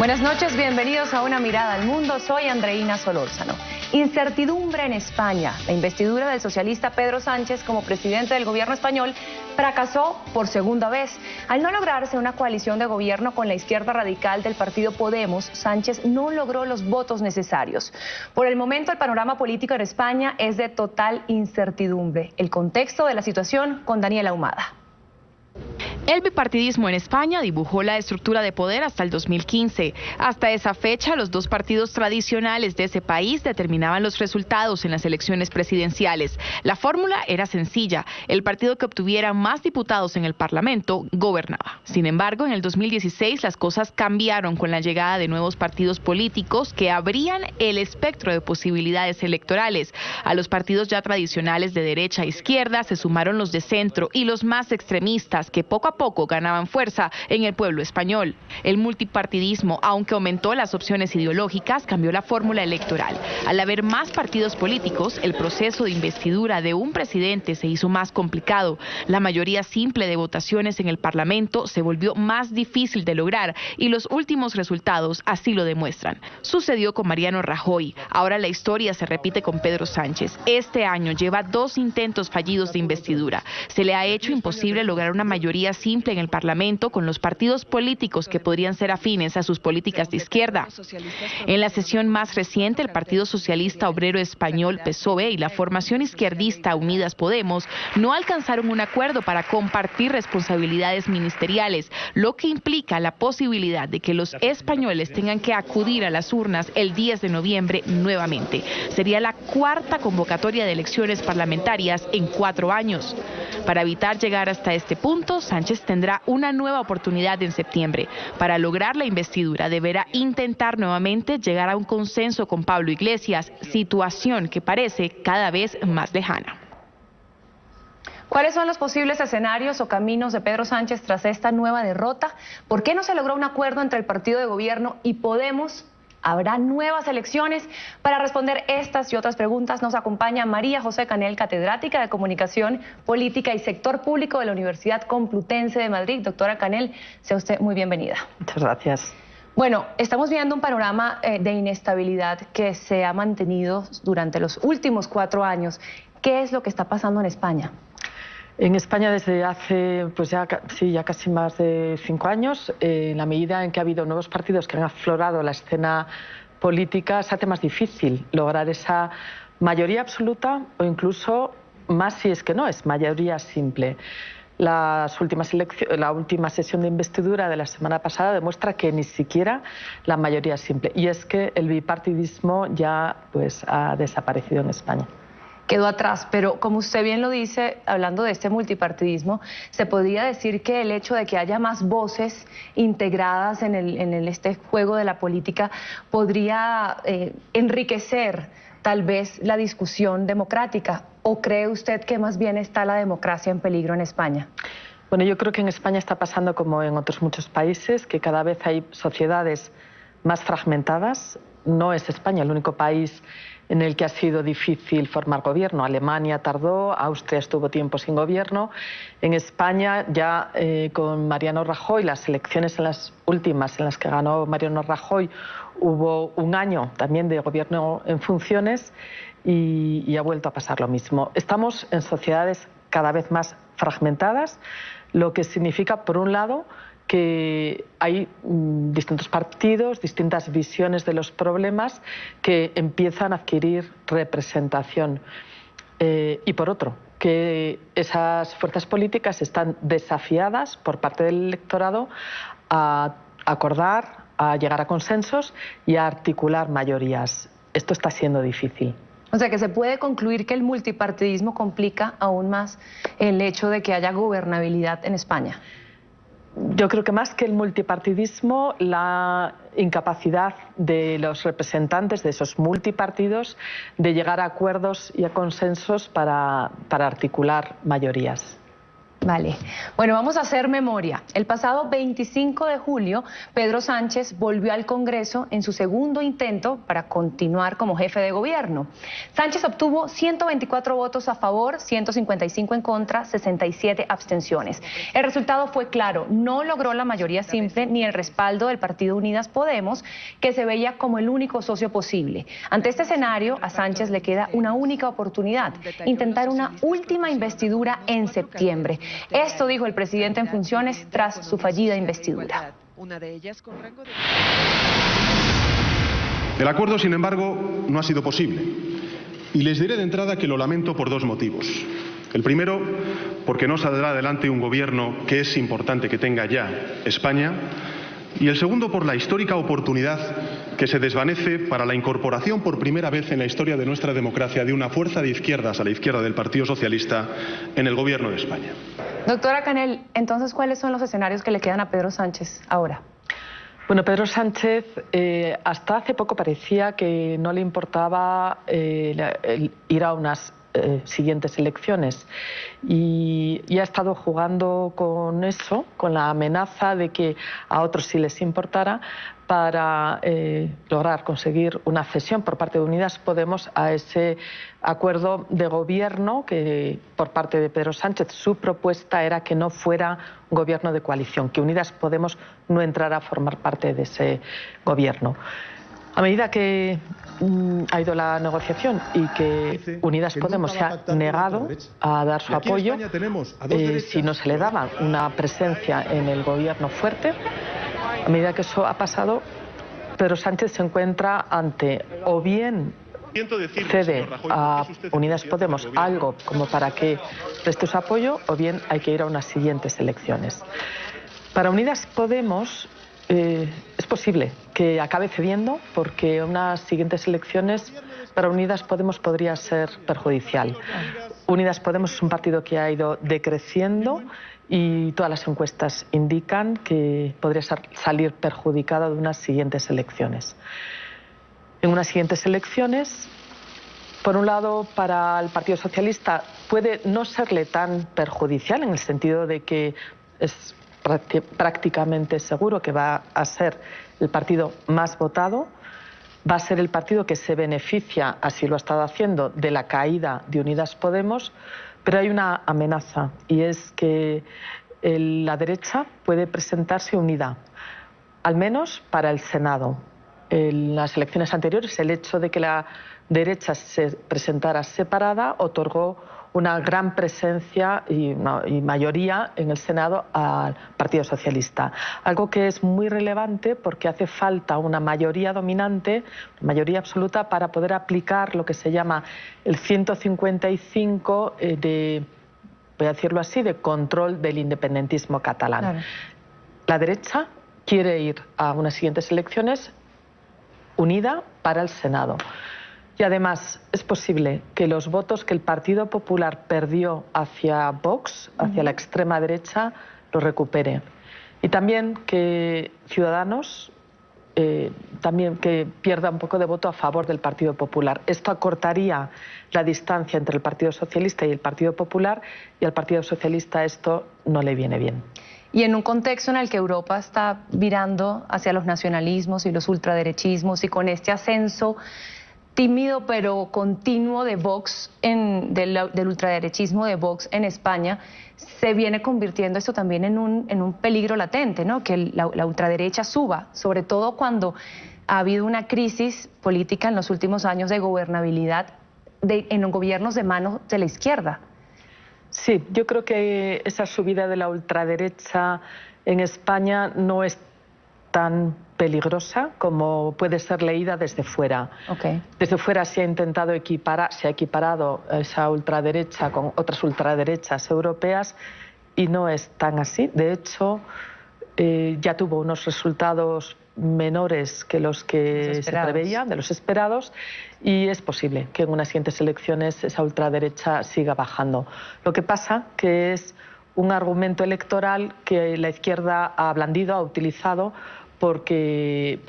Buenas noches, bienvenidos a Una Mirada al Mundo. Soy Andreina Solórzano. Incertidumbre en España. La investidura del socialista Pedro Sánchez como presidente del gobierno español fracasó por segunda vez. Al no lograrse una coalición de gobierno con la izquierda radical del partido Podemos, Sánchez no logró los votos necesarios. Por el momento, el panorama político en España es de total incertidumbre. El contexto de la situación con Daniela Ahumada. El bipartidismo en España dibujó la estructura de poder hasta el 2015. Hasta esa fecha, los dos partidos tradicionales de ese país determinaban los resultados en las elecciones presidenciales. La fórmula era sencilla: el partido que obtuviera más diputados en el Parlamento gobernaba. Sin embargo, en el 2016 las cosas cambiaron con la llegada de nuevos partidos políticos que abrían el espectro de posibilidades electorales. A los partidos ya tradicionales de derecha e izquierda se sumaron los de centro y los más extremistas, que poco a poco ganaban fuerza en el pueblo español. El multipartidismo, aunque aumentó las opciones ideológicas, cambió la fórmula electoral. Al haber más partidos políticos, el proceso de investidura de un presidente se hizo más complicado. La mayoría simple de votaciones en el Parlamento se volvió más difícil de lograr y los últimos resultados así lo demuestran. Sucedió con Mariano Rajoy. Ahora la historia se repite con Pedro Sánchez. Este año lleva 2 intentos fallidos de investidura. Se le ha hecho imposible lograr una mayoría simple en el Parlamento con los partidos políticos que podrían ser afines a sus políticas de izquierda. En la sesión más reciente, el Partido Socialista Obrero Español, PSOE, y la formación izquierdista Unidas Podemos no alcanzaron un acuerdo para compartir responsabilidades ministeriales, lo que implica la posibilidad de que los españoles tengan que acudir a las urnas el 10 de noviembre nuevamente. Sería la 4ª convocatoria de elecciones parlamentarias en 4 años. Para evitar llegar hasta este punto, Sánchez tendrá una nueva oportunidad en septiembre. Para lograr la investidura deberá intentar nuevamente llegar a un consenso con Pablo Iglesias, situación que parece cada vez más lejana. ¿Cuáles son los posibles escenarios o caminos de Pedro Sánchez tras esta nueva derrota? ¿Por qué no se logró un acuerdo entre el partido de gobierno y Podemos? ¿Habrá nuevas elecciones? Para responder estas y otras preguntas nos acompaña María José Canel, catedrática de Comunicación Política y Sector Público de la Universidad Complutense de Madrid. Doctora Canel, sea usted muy bienvenida. Muchas gracias. Bueno, estamos viendo un panorama de inestabilidad que se ha mantenido durante los últimos 4 años. ¿Qué es lo que está pasando en España? En España desde hace ya casi más de 5 años, en la medida en que ha habido nuevos partidos que han aflorado la escena política, se hace más difícil lograr esa mayoría absoluta o incluso más si es que no es mayoría simple. La última sesión de investidura de la semana pasada demuestra que ni siquiera la mayoría es simple, y es que el bipartidismo ya ha desaparecido en España. Quedó atrás, pero como usted bien lo dice, hablando de este multipartidismo, se podría decir que el hecho de que haya más voces integradas en este juego de la política podría enriquecer tal vez la discusión democrática. ¿O cree usted que más bien está la democracia en peligro en España? Bueno, yo creo que en España está pasando como en otros muchos países, que cada vez hay sociedades más fragmentadas. No es España el único país en el que ha sido difícil formar gobierno. Alemania tardó, Austria estuvo tiempo sin gobierno. En España ya con Mariano Rajoy, las elecciones las últimas en las que ganó Mariano Rajoy, hubo un año también de gobierno en funciones y ha vuelto a pasar lo mismo. Estamos en sociedades cada vez más fragmentadas, lo que significa, por un lado, que hay distintos partidos, distintas visiones de los problemas que empiezan a adquirir representación. Y por otro, que esas fuerzas políticas están desafiadas por parte del electorado a acordar, a llegar a consensos y a articular mayorías. Esto está siendo difícil. O sea, que se puede concluir que el multipartidismo complica aún más el hecho de que haya gobernabilidad en España. Yo creo que más que el multipartidismo, la incapacidad de los representantes de esos multipartidos de llegar a acuerdos y a consensos para articular mayorías. Vale. Bueno, vamos a hacer memoria. El pasado 25 de julio, Pedro Sánchez volvió al Congreso en su segundo intento para continuar como jefe de gobierno. Sánchez obtuvo 124 votos a favor, 155 en contra, 67 abstenciones. El resultado fue claro, no logró la mayoría simple ni el respaldo del partido Unidas Podemos, que se veía como el único socio posible. Ante este escenario, a Sánchez le queda una única oportunidad, intentar una última investidura en septiembre. Esto dijo el presidente en funciones tras su fallida investidura. El acuerdo, sin embargo, no ha sido posible. Y les diré de entrada que lo lamento por dos motivos. El primero, porque no saldrá adelante un gobierno que es importante que tenga ya España. Y el segundo, por la histórica oportunidad que se desvanece para la incorporación por primera vez en la historia de nuestra democracia de una fuerza de izquierdas a la izquierda del Partido Socialista en el gobierno de España. Doctora Canel, entonces, ¿cuáles son los escenarios que le quedan a Pedro Sánchez ahora? Bueno, Pedro Sánchez hasta hace poco parecía que no le importaba el ir a unas siguientes elecciones y ha estado jugando con eso, con la amenaza de que a otros sí les importara, para lograr conseguir una cesión por parte de Unidas Podemos a ese acuerdo de gobierno que por parte de Pedro Sánchez su propuesta era que no fuera un gobierno de coalición, que Unidas Podemos no entrara a formar parte de ese gobierno. A medida que ha ido la negociación y que Unidas Podemos se ha negado a dar su apoyo, si no se le daba una presencia en el gobierno fuerte, a medida que eso ha pasado, Pedro Sánchez se encuentra ante o bien cede a Unidas Podemos algo como para que preste su apoyo, o bien hay que ir a unas siguientes elecciones. Para Unidas Podemos es posible que acabe cediendo, porque unas siguientes elecciones para Unidas Podemos podría ser perjudicial. Unidas Podemos es un partido que ha ido decreciendo y todas las encuestas indican que podría salir perjudicada de unas siguientes elecciones. En unas siguientes elecciones, por un lado, para el Partido Socialista puede no serle tan perjudicial, en el sentido de que es prácticamente seguro que va a ser el partido más votado, va a ser el partido que se beneficia, así lo ha estado haciendo, de la caída de Unidas Podemos, pero hay una amenaza, y es que la derecha puede presentarse unida, al menos para el Senado. En las elecciones anteriores, el hecho de que la derecha se presentara separada otorgó una gran presencia y mayoría en el Senado al Partido Socialista. Algo que es muy relevante porque hace falta una mayoría dominante, una mayoría absoluta, para poder aplicar lo que se llama el 155 voy a decirlo así, de control del independentismo catalán. Claro. La derecha quiere ir a unas siguientes elecciones unida para el Senado. Y además es posible que los votos que el Partido Popular perdió hacia Vox, hacia la extrema derecha, los recupere. Y también que Ciudadanos también que pierda un poco de voto a favor del Partido Popular. Esto acortaría la distancia entre el Partido Socialista y el Partido Popular, y al Partido Socialista esto no le viene bien. Y en un contexto en el que Europa está virando hacia los nacionalismos y los ultraderechismos, y con este ascenso tímido pero continuo de Vox, del ultraderechismo de Vox en España, se viene convirtiendo esto también en un peligro latente, ¿no? Que la ultraderecha suba, sobre todo cuando ha habido una crisis política en los últimos años de gobernabilidad en los gobiernos de mano de la izquierda. Sí, yo creo que esa subida de la ultraderecha en España no es tan peligrosa como puede ser leída desde fuera. Okay. Desde fuera se ha intentado se ha equiparado esa ultraderecha con otras ultraderechas europeas y no es tan así. De hecho, ya tuvo unos resultados menores que los que se preveían, de los esperados, y es posible que en unas siguientes elecciones esa ultraderecha siga bajando. Lo que pasa que es un argumento electoral que la izquierda ha blandido, ha utilizado, porque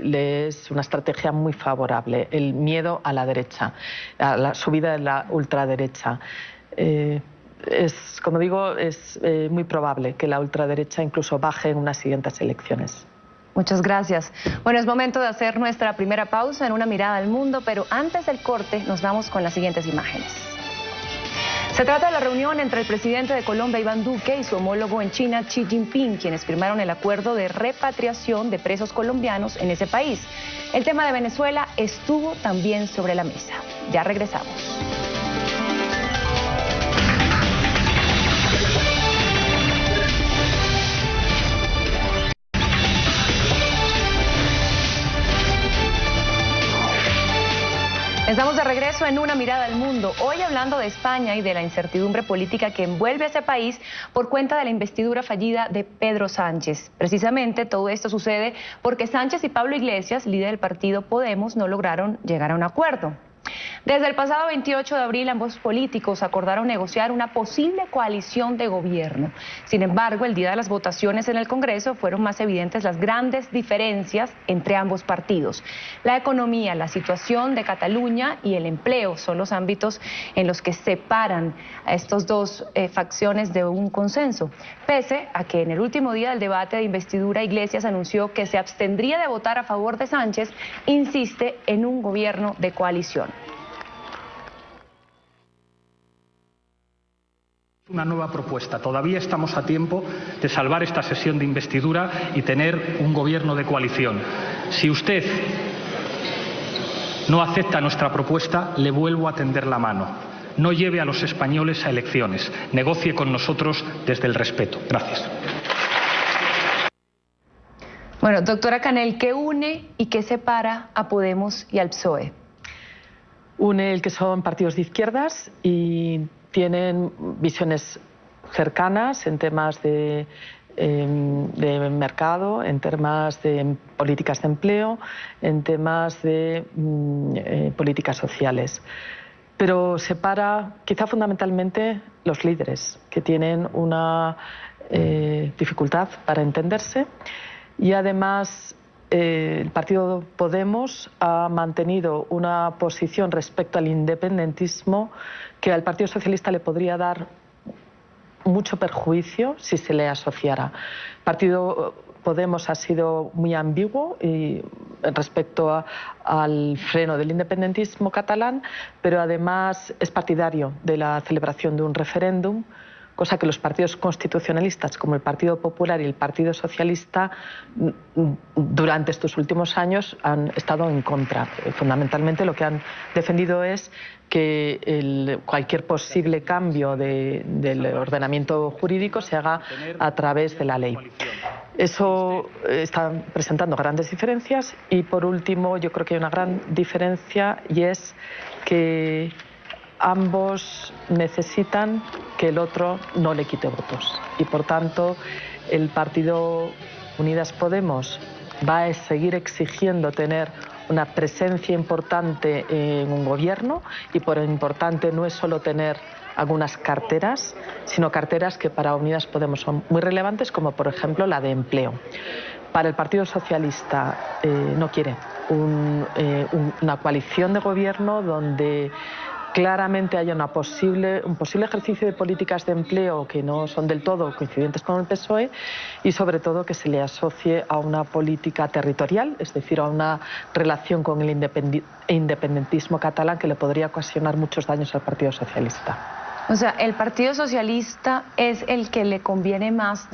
le es una estrategia muy favorable, el miedo a la derecha, a la subida de la ultraderecha. como digo, es muy probable que la ultraderecha incluso baje en unas siguientes elecciones. Muchas gracias. Bueno, es momento de hacer nuestra primera pausa en Una Mirada al Mundo, pero antes del corte nos vamos con las siguientes imágenes. Se trata de la reunión entre el presidente de Colombia, Iván Duque, y su homólogo en China, Xi Jinping, quienes firmaron el acuerdo de repatriación de presos colombianos en ese país. El tema de Venezuela estuvo también sobre la mesa. Ya regresamos. Estamos de regreso en Una Mirada al Mundo, hoy hablando de España y de la incertidumbre política que envuelve a ese país por cuenta de la investidura fallida de Pedro Sánchez. Precisamente todo esto sucede porque Sánchez y Pablo Iglesias, líder del partido Podemos, no lograron llegar a un acuerdo. Desde el pasado 28 de abril, ambos políticos acordaron negociar una posible coalición de gobierno. Sin embargo, el día de las votaciones en el Congreso fueron más evidentes las grandes diferencias entre ambos partidos. La economía, la situación de Cataluña y el empleo son los ámbitos en los que separan a estos dos facciones de un consenso. Pese a que en el último día del debate de investidura, Iglesias anunció que se abstendría de votar a favor de Sánchez, insiste en un gobierno de coalición. Una nueva propuesta. Todavía estamos a tiempo de salvar esta sesión de investidura y tener un gobierno de coalición. Si usted no acepta nuestra propuesta, le vuelvo a tender la mano. No lleve a los españoles a elecciones. Negocie con nosotros desde el respeto. Gracias. Bueno, doctora Canel, ¿qué une y qué separa a Podemos y al PSOE? Une el que son partidos de izquierdas y tienen visiones cercanas en temas de mercado, en temas de políticas de empleo, en temas de políticas sociales. Pero separa quizá fundamentalmente los líderes, que tienen una dificultad para entenderse, y además el partido Podemos ha mantenido una posición respecto al independentismo que al Partido Socialista le podría dar mucho perjuicio si se le asociara. El partido Podemos ha sido muy ambiguo respecto al freno del independentismo catalán, pero además es partidario de la celebración de un referéndum, cosa que los partidos constitucionalistas como el Partido Popular y el Partido Socialista durante estos últimos años han estado en contra. Fundamentalmente lo que han defendido es que cualquier posible cambio del ordenamiento jurídico se haga a través de la ley. Eso está presentando grandes diferencias y, por último, yo creo que hay una gran diferencia y es que ambos necesitan que el otro no le quite votos y, por tanto, el partido Unidas Podemos va a seguir exigiendo tener una presencia importante en un gobierno y por importante no es solo tener algunas carteras, sino carteras que para Unidas Podemos son muy relevantes, como por ejemplo la de empleo. Para el Partido Socialista no quiere una coalición de gobierno donde claramente haya un posible ejercicio de políticas de empleo que no son del todo coincidentes con el PSOE y sobre todo que se le asocie a una política territorial, es decir, a una relación con el independentismo catalán que le podría ocasionar muchos daños al Partido Socialista. O sea, el Partido Socialista es el que le conviene menos,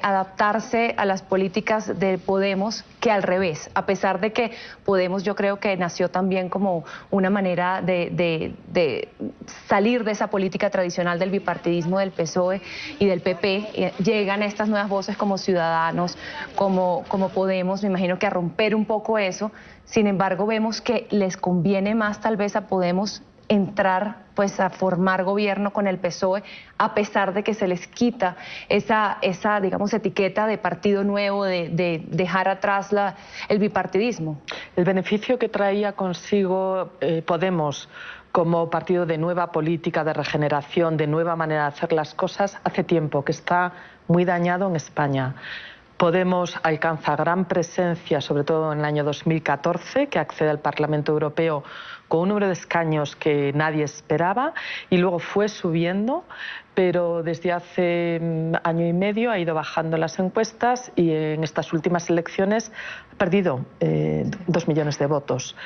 adaptarse a las políticas de Podemos que al revés, a pesar de que Podemos yo creo que nació también como una manera de salir de esa política tradicional del bipartidismo del PSOE y del PP. Llegan estas nuevas voces como Ciudadanos, como Podemos, me imagino que a romper un poco eso. Sin embargo, vemos que les conviene más tal vez a Podemos entrar pues a formar gobierno con el PSOE, a pesar de que se les quita esa digamos etiqueta de partido nuevo, de dejar atrás el bipartidismo. El beneficio que traía consigo Podemos como partido de nueva política, de regeneración, de nueva manera de hacer las cosas, hace tiempo que está muy dañado en España. Podemos alcanza gran presencia, sobre todo en el año 2014, que accede al Parlamento Europeo con un número de escaños que nadie esperaba y luego fue subiendo, pero desde hace año y medio ha ido bajando las encuestas y en estas últimas elecciones ha perdido 2 millones de votos.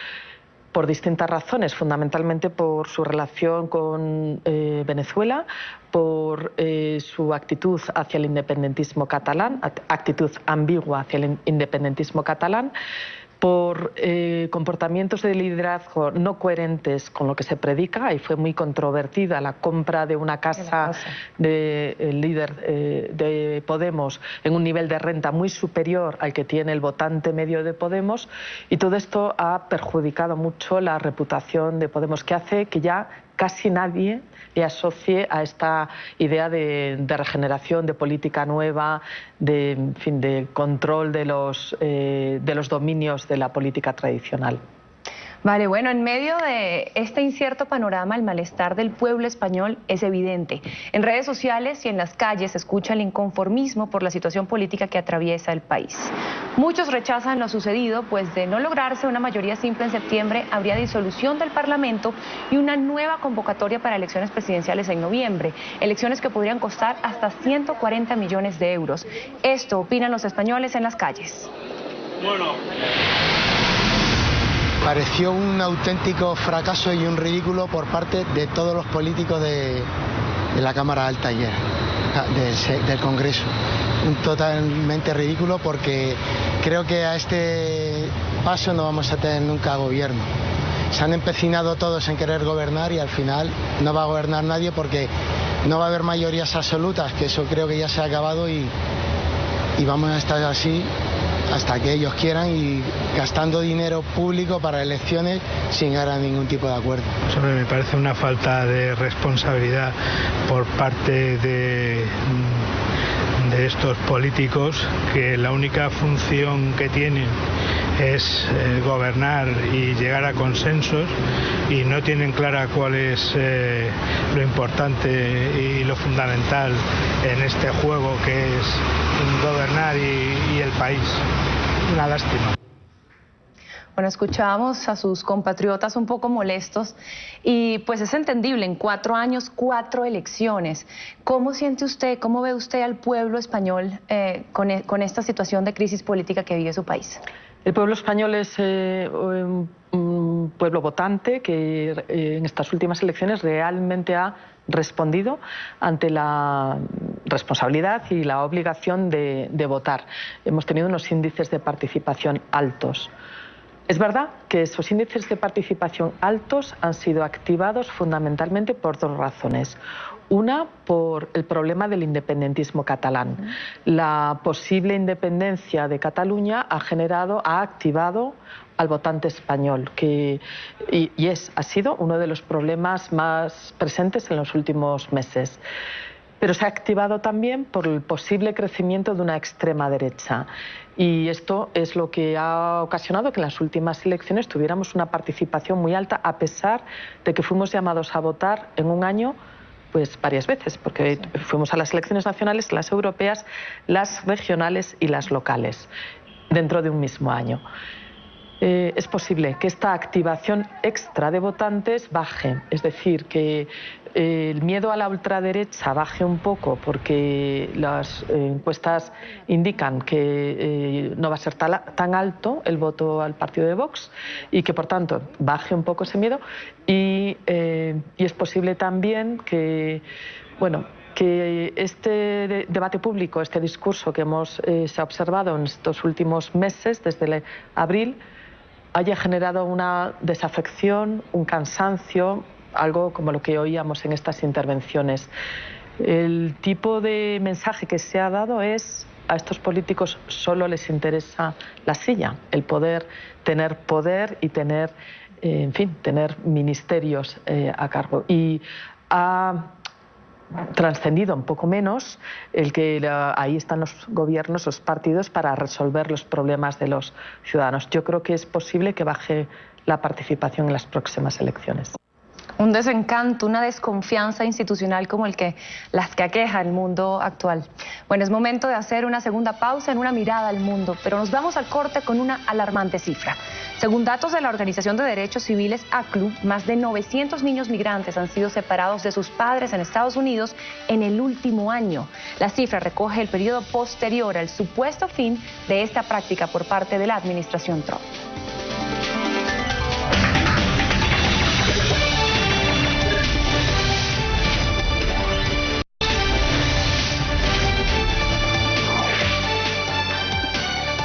Por distintas razones, fundamentalmente por su relación con Venezuela, por su actitud hacia el independentismo catalán, actitud ambigua hacia el independentismo catalán, por comportamientos de liderazgo no coherentes con lo que se predica, y fue muy controvertida la compra de una casa del líder de Podemos en un nivel de renta muy superior al que tiene el votante medio de Podemos, y todo esto ha perjudicado mucho la reputación de Podemos, que hace que ya casi nadie le asocie a esta idea de regeneración, de política nueva, de control de los dominios de la política tradicional. Vale, bueno, en medio de este incierto panorama, el malestar del pueblo español es evidente. En redes sociales y en las calles se escucha el inconformismo por la situación política que atraviesa el país. Muchos rechazan lo sucedido, pues de no lograrse una mayoría simple en septiembre, habría disolución del Parlamento y una nueva convocatoria para elecciones presidenciales en noviembre. Elecciones que podrían costar hasta 140 millones de euros. Esto opinan los españoles en las calles. Bueno. Pareció un auténtico fracaso y un ridículo por parte de todos los políticos de la Cámara Alta ayer, del Congreso. Totalmente ridículo, porque creo que a este paso no vamos a tener nunca gobierno. Se han empecinado todos en querer gobernar y al final no va a gobernar nadie, porque no va a haber mayorías absolutas, que eso creo que ya se ha acabado, y vamos a estar así hasta que ellos quieran, y gastando dinero público para elecciones sin llegar a ningún tipo de acuerdo. Me parece una falta de responsabilidad por parte de estos políticos, que la única función que tienen es gobernar y llegar a consensos, y no tienen clara cuál es lo importante y lo fundamental en este juego, que es gobernar y el país. Una lástima. Bueno, escuchábamos a sus compatriotas un poco molestos y pues es entendible, en 4 años, 4 elecciones. ¿Cómo siente usted, cómo ve usted al pueblo español con esta situación de crisis política que vive su país? El pueblo español es un pueblo votante que en estas últimas elecciones realmente ha respondido ante la responsabilidad y la obligación de votar. Hemos tenido unos índices de participación altos. Es verdad que esos índices de participación altos han sido activados fundamentalmente por 2 razones. Una, por el problema del independentismo catalán. La posible independencia de Cataluña ha activado al votante español, ha sido uno de los problemas más presentes en los últimos meses. Pero se ha activado también por el posible crecimiento de una extrema derecha. Y esto es lo que ha ocasionado que en las últimas elecciones tuviéramos una participación muy alta, a pesar de que fuimos llamados a votar en un año pues varias veces, porque fuimos a las elecciones nacionales, las europeas, las regionales y las locales, dentro de un mismo año. Es posible que esta activación extra de votantes baje, es decir, que el miedo a la ultraderecha baje un poco, porque las encuestas indican que no va a ser tan alto el voto al partido de Vox, y que por tanto baje un poco ese miedo, y es posible también que, bueno, que este debate público, este discurso que se ha observado en estos últimos meses, desde abril, haya generado una desafección, un cansancio, algo como lo que oíamos en estas intervenciones. El tipo de mensaje que se ha dado es: a estos políticos solo les interesa la silla, el poder, y tener, en fin, tener ministerios a cargo. Y ha trascendido un poco menos el que ahí están los gobiernos, los partidos, para resolver los problemas de los ciudadanos. Yo creo que es posible que baje la participación en las próximas elecciones. Un desencanto, una desconfianza institucional como las que aqueja el mundo actual. Bueno, es momento de hacer una segunda pausa en Una Mirada al Mundo, pero nos vamos al corte con una alarmante cifra. Según datos de la Organización de Derechos Civiles ACLU, más de 900 niños migrantes han sido separados de sus padres en Estados Unidos en el último año. La cifra recoge el periodo posterior al supuesto fin de esta práctica por parte de la administración Trump.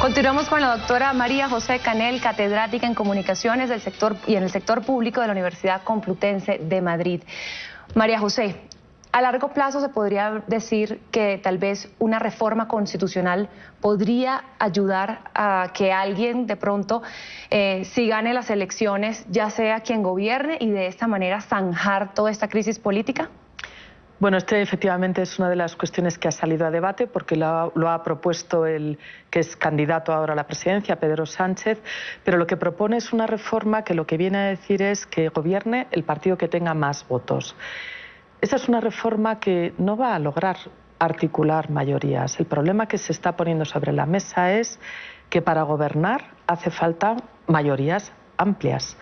Continuamos con la doctora María José Canel, catedrática en Comunicaciones del sector y en el sector público de la Universidad Complutense de Madrid. María José, a largo plazo se podría decir que tal vez una reforma constitucional podría ayudar a que alguien de pronto si gane las elecciones, ya sea quien gobierne, y de esta manera zanjar toda esta crisis política. Bueno, efectivamente es una de las cuestiones que ha salido a debate porque lo ha propuesto el que es candidato ahora a la presidencia, Pedro Sánchez, pero lo que propone es una reforma que lo que viene a decir es que gobierne el partido que tenga más votos. Esa es una reforma que no va a lograr articular mayorías. El problema que se está poniendo sobre la mesa es que para gobernar hace falta mayorías amplias.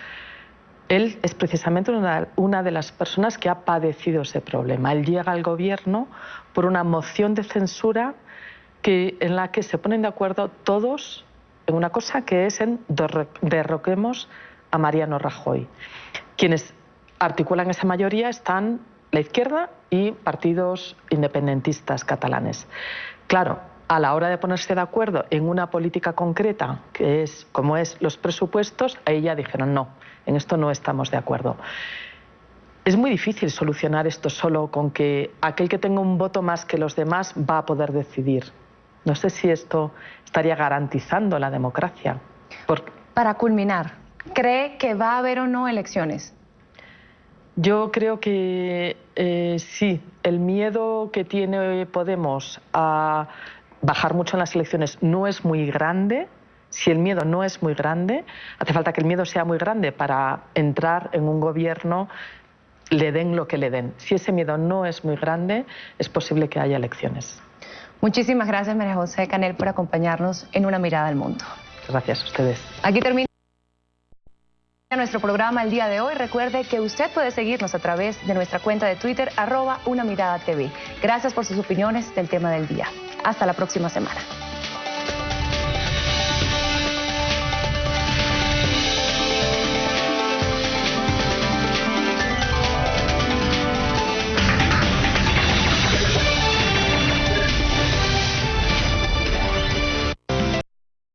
Él es precisamente una de las personas que ha padecido ese problema. Él llega al gobierno por una moción de censura en la que se ponen de acuerdo todos en una cosa que es en derroquemos a Mariano Rajoy. Quienes articulan esa mayoría están la izquierda y partidos independentistas catalanes. Claro, a la hora de ponerse de acuerdo en una política concreta, que es como es los presupuestos, ahí ya dijeron no, en esto no estamos de acuerdo. Es muy difícil solucionar esto solo con que aquel que tenga un voto más que los demás va a poder decidir. No sé si esto estaría garantizando la democracia. Para culminar, ¿cree que va a haber o no elecciones? Yo creo que sí. El miedo que tiene Podemos a bajar mucho en las elecciones no es muy grande. Si el miedo no es muy grande, hace falta que el miedo sea muy grande para entrar en un gobierno, le den lo que le den. Si ese miedo no es muy grande, es posible que haya elecciones. Muchísimas gracias, María José Canel, por acompañarnos en Una Mirada al Mundo. Gracias a ustedes. Aquí termina nuestro programa el día de hoy. Recuerde que usted puede seguirnos a través de nuestra cuenta de Twitter, @UnaMiradaTV. Gracias por sus opiniones del tema del día. Hasta la próxima semana.